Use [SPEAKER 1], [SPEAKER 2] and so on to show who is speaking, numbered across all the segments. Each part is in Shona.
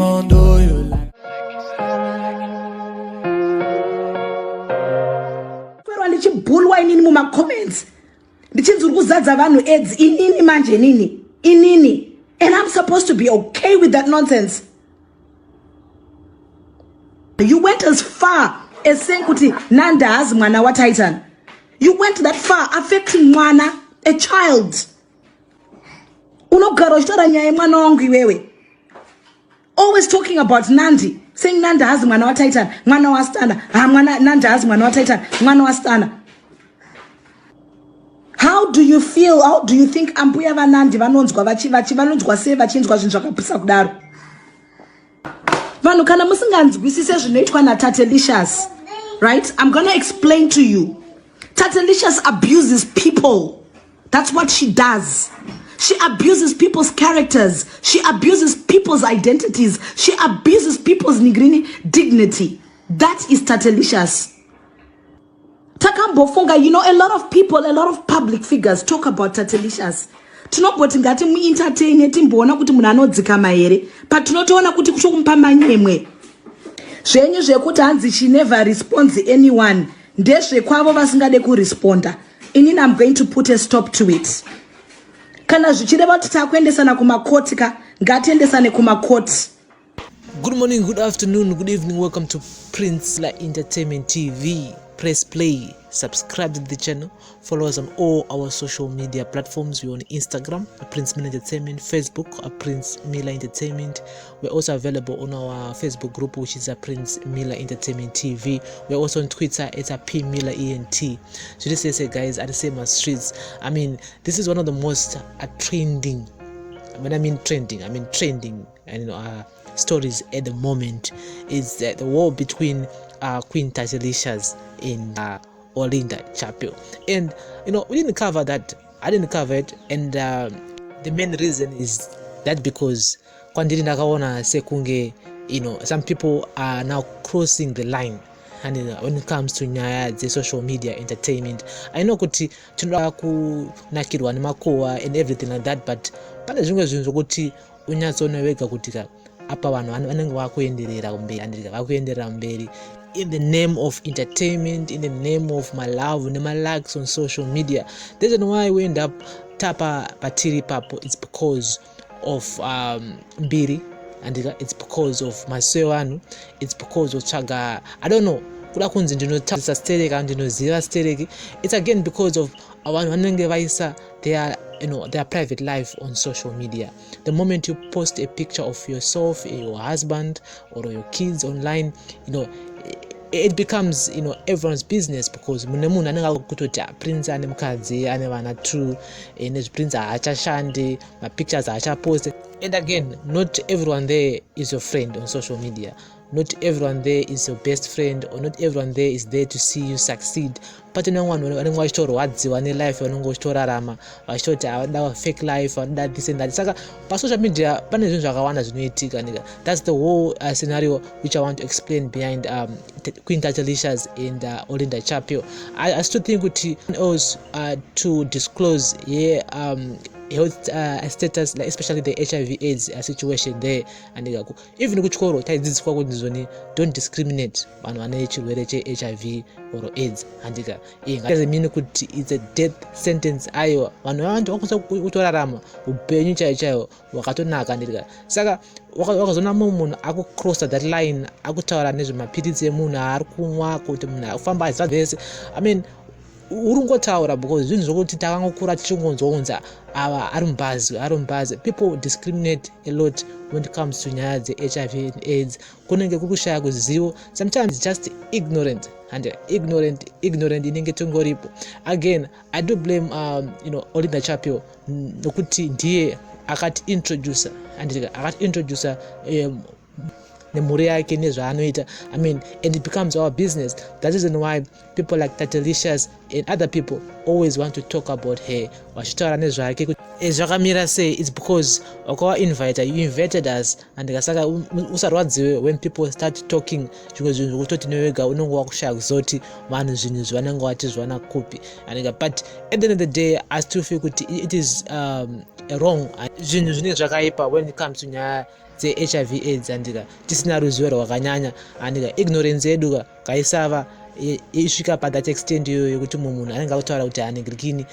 [SPEAKER 1] I'ma do you like.
[SPEAKER 2] Ndichibhulwa inini muma comments. Ndichinzuri kuzadza vanhu AIDS inini manje nini. Inini. And I'm supposed to be okay with that nonsense. You went as far as saying kuti Nanda has mwana wa Titan. You went that far affecting mwana, a child. Unogara uchitora nyaya mwana wangu iwewe. Always talking about Nandi, saying Nanda has mwana wa Titan, mwana wa Stana. Nanda has mwana wa Titan, mwana wa Stana. How do you feel? How do you think ambuya vanandi vanonzwa vanonzwa sei vachinzwa zvinhu zvakapisa kudaro? Vanhu kana musinganzwisise zvinoitwa naTatelicious, right? I'm going to explain to you. Tatelicious abuses people. That's what she does. She abuses people's characters. She abuses people's identities. She abuses people's dignity. That is Tatelicious. Takambofunga, you know, a lot of people, a lot of public figures talk about Tatelicious. Tinoboti ngati mu entertain timboona kuti munhu anodzika maere, but tinotoona kuti kuchokumpa manyemwe. Zvenyu zvekuti hanzi she never responds anyone. Ndezve kwavo vasingade kuresponda. Inini I'm going to put a stop to it. Kana zvichireva kuti takuendesana kumakoti ka, ngatiendesane kumakoti.
[SPEAKER 3] Good morning, good afternoon, good evening. Welcome to Prince Miller Entertainment TV. Press play, subscribe to the channel, follow us on all our social media platforms. We're on Instagram, Prince Miller Entertainment, Facebook, Prince Miller Entertainment. We're also available on our Facebook group, which is Prince Miller Entertainment TV. We're also on Twitter, it's P Miller ENT. So this is guys at the same as streets. I mean, this is one of the most trending. When I mean trending, and stories at the moment is the war between Queen Tatelicious and Olinda Chapel. And we didn't cover that. I didn't cover it, and the main reason is that because some people are now crossing the line. And when it comes to the social media entertainment, I know kuti tinoda kunakirwa nemakowa and everything like that, but pane zvimwe zvinhu zvokuti unyatsoona wega kuti apa vanhu vanenge vakuenderera mberi in the name of entertainment, in the name of my love and my likes on social media. The reason why we end up tapa patiri papo, it's because of mbiri, and it's because of masewanu, it's because of chaga, I don't know, kuda kunzi ndinotasa stereki and ndinoziva stereki. It's again because of abantu vanenge vaisa their private life on social media. The moment you post a picture of yourself, your husband or your kids online, it becomes everyone's business, because munhu anenge kutoti Prince ane mukadzi ane vana true and Prince aachashande, my pictures aachapost. And again, not everyone there is your friend on social media. Not everyone there is your best friend, or not everyone there is there to see you succeed. But vanenge vachitorwadziwa nelife vanenge vachitorarama, vachitoti avada fake life, avada this and that. Saka pasocial media pane zvinhu zvakawanda zvinoitika. That's the whole scenario which I want to explain behind Queen Tatelicious and Olinda Chapel. I still think kuti else to disclose health status, like especially the HIV/AIDS situation there, and even kuchikoro taidzidziswa kuti zvoni don't discriminate vanhu vane chirwere cheHIV or AIDS, and doesn't mean kuti it's a death sentence. Ayo vanhu vantu vakusa kutorarama upenyu chaiwo wakatonaka. Saka wakazona munhu akucrossa that line, akutaura nezvemapiritsi emunhu ari kumwa, kuti munhu akufamba zvese, I mean uringotaura because zvinhu zvokuti takangokura tichingonzwaunza ava ari mubhazi. People discriminate a lot when it comes to nyaya dzeHIV and AIDS. Kunenge kukushaya kuzivo, sometimes just ignorant, and ignorant inenge tongoripo. Again, I do blame Olinda Chapel nokuti ndiye akati introducer nemhuri yake nezvaanoita. I mean, and it becomes our business. That is why people like Tatelicious and other people always want to talk about her. Vachitaura nezvake zvakamira sei, it's because you invited us, and saka usarwadziwe when people start talking zvimwe zvinhu zvokutoti newega unenge wakushaya kuzoti vanhu zvinhu zvavanenge vachizwana kupi. But at the end of the day, I still feel kuti it is wrong. Zvinhu zvine zvakaipa when it comes to nyaya dze-HIV AIDS andika tisina ruzivo rwakanyanya andika ignorance yedu kaisava isvika pathat extent iyoyo yekuti munhu anenge akutaura kuti ningirikini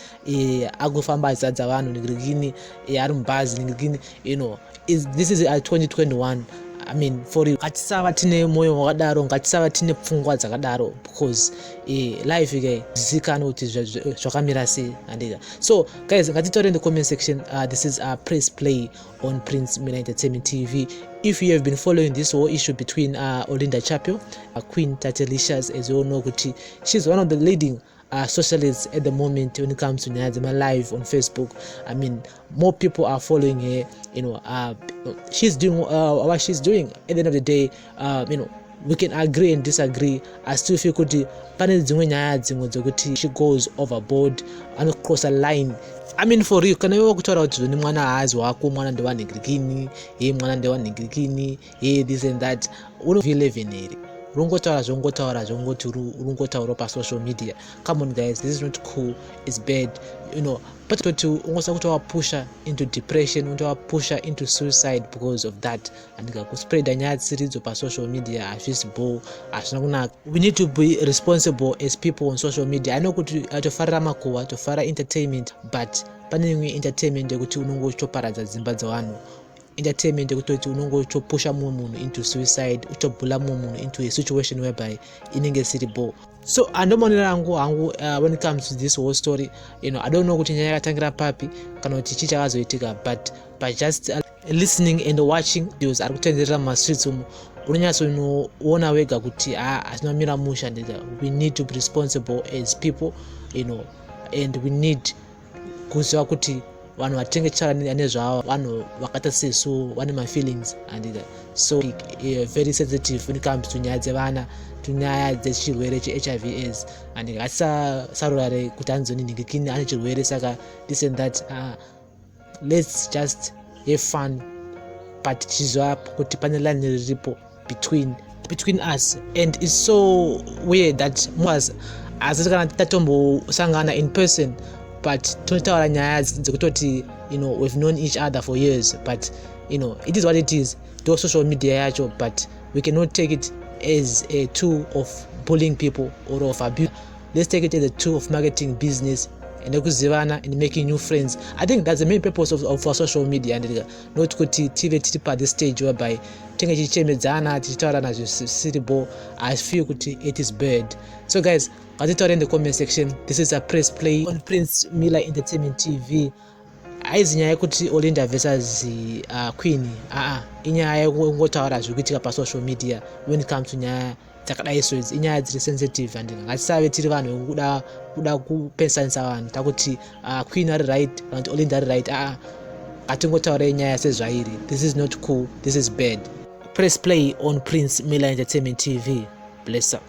[SPEAKER 3] akufamba azadza vanhu ningirikini ari mubhazi ningirikini this is 2021. I mean, for you, ngatisava tine moyo wakadaro, ngatisava tine pfungwa dzakadaro, because life zikana kuti zvakamira sei andika. So guys, ngatitaure in the comment section. This is Press Play on Prince Mila Entertainment TV. If you have been following this whole issue between Olinda Chapel, Queen Tatalicious, as you all know, she's one of the leading socialists at the moment when it comes to Nyadzima live on Facebook. I mean, more people are following her. She's doing what she's doing. At the end of the day, we can agree and disagree. I still feel kuti pane dzimwe nyaya dzimwe dzokuti she goes overboard and cross a line. I mean, for you, kana iwe kutaura kuti ni mwana haazi wako, mwana ndewaningirikini, mwana ndewaningirikini, this and that, uno11 here. Rungotaura zvongoti rungotaura pasocial media. Come on guys, this is not cool, it's bad, but ungosa kuti wapusha into depression, wapusha into suicide because of that. And kuspreada nyaya dzisiridzo pasocial media hazvisi bo, hazvina kunaka. We need to be responsible as people on social media. I know kuti tofarira makuhwa, tofarira entertainment, but pane imwe entertainment yekuti unongo uchiparadza dzimba dzevanhu. Entertainment yekutoti unongo uchopusha mumwe munhu into suicide, uchobhula mumwe munhu into a situation whereby inenge isiri bo. So andomonera hangu when it comes to this whole story, I don't know kuti nyaya yakatangira papi kana kuti chii chakazoitika, but by just listening and watching videos ari kutenderera mumastreets umu, unonyatsoona wega kuti hazvina kumira musha. We need to be responsible as people, and we need kuziva kuti vanhu vatenge chara nezvavo, vanhu vakaita sesu vane mafeelings and so very sensitive when it comes to nyaya dzevana, to nyaya dzechirwere che-HIV AIDS, and ngatisarurare kuti anzoningirikini ane chirwere saka this and that. Let's just have fun, but chiziva kuti pane line riripo between us. And it's so weird that as kana tatombosangana in person, but totaura nyaya dzekutoti we've known each other for years, but it is what it is. Do social media yacho, but we cannot take it as a tool of bullying people or of abuse. Let's take it as a tool of marketing business and ekuzivana and making new friends. I think that's the main purpose of social media, and not kuti tive tiri pa this stage whereby tenge chichemedzana tichitaurana zvisiripo. I feel kuti it is bad. So guys, ngatitaure in the comment section. This is a Press Play on Prince Mila Entertainment TV. Aizi nyaya yekuti Olinda versus Queen, inyaya yekungotaura zvikuitika pasocial media when it comes to nyaya dzakadai so inyaya dziri sensitive, and ngatisave tiri vanhu kuda kupesanisa vanhu takuti Queen ari right and Olinda ari right. Ngatingotaura nyaya sezvairi. This is not cool, this is bad. Press Play on Prince Mila Entertainment TV. Bless up.